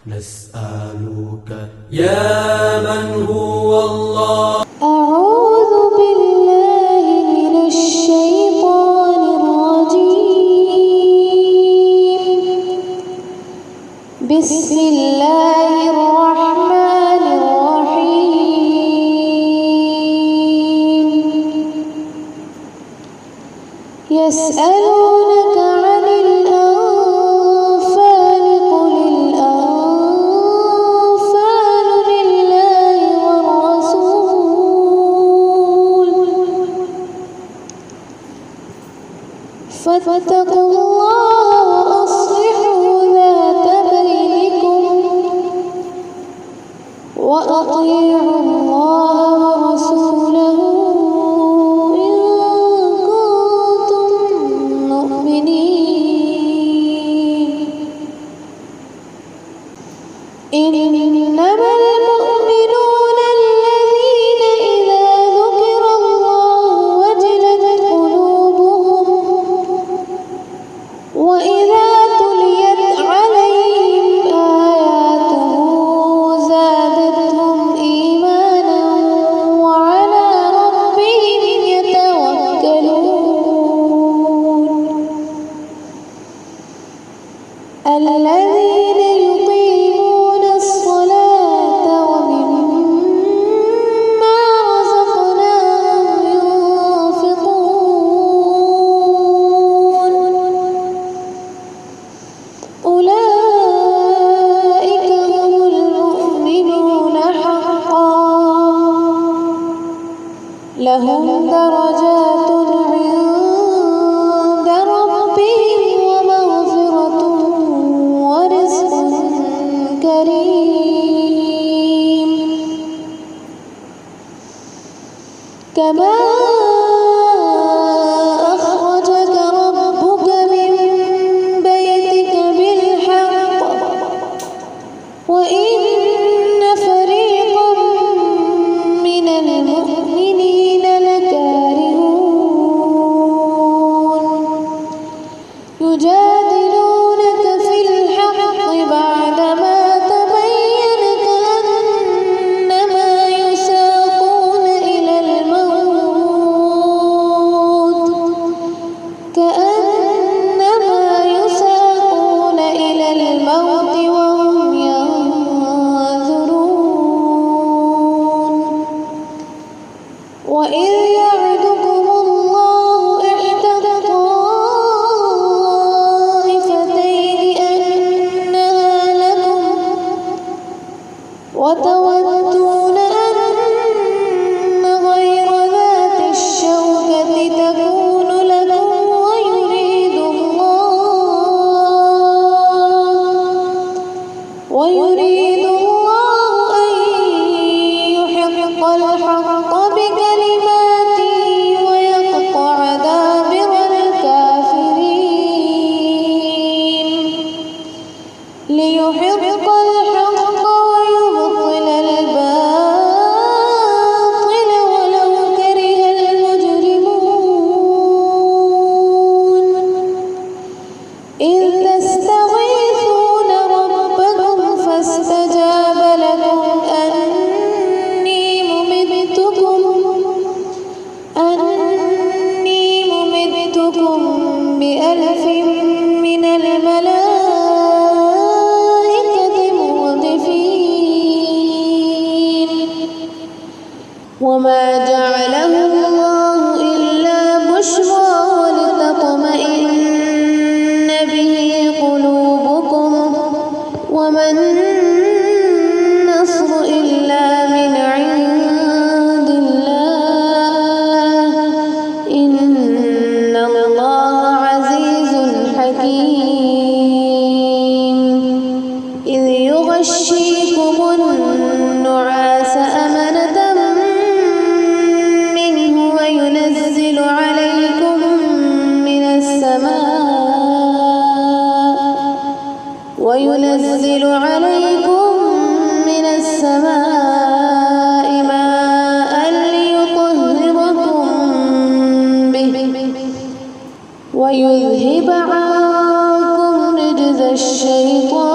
نسألك يا من هو الله. أعوذ بالله من الشيطان الرجيم. بسم الله الرحمن الرحيم. يسألونك عن الأنفال قل الأنفال لله والرسول فاتقوا الله وأصلحوا ذات بينكم وأطيعوا الله ورسوله إن كنتم مؤمنين. إنما المؤمنون الذين إذا ذكر الله وجلت قلوبهم وإذا تليت عليهم آياته زادتهم إيمانا وعلى ربهم يتوكلون. الذين يقيمون الصلاة ومما رزقناهم ينفقون أولئك هم المؤمنون حقا لهم درجات عند ربهم ومغفرة ورزق كريم. كما أخرجك ربك من بيتك بالحق وإن فريقا من المؤمنين لكارهون يجادلونك في الحق بعدما تبين كأنما يساقون إلى الموت وهم ينظرون. وإذ يعدكم الله إحدى الطائفتين أنها لكم وتودون أن غير ذات الشوكة تكون لكم ويريد الله أن يحق الحق بكلماته ويقطع دابر الكافرين. ليحق الحق ويبطل الباطل ولو كره المجرمون. إذ تستغيثون ربكم فاستجاب لكم أني ممدكم بألف من الملائكة مردفين. وما جعله الله إلا بشرى ولتطمئن به قلوبكم وما النصر إلا من عند الله إن الله عزيز حكيم. إذ يغشيكم النعاس أمنة منه وينزل عليكم من السماء ماء ليطهركم به ويذهب عنكم رجز الشيطان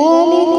ذلكم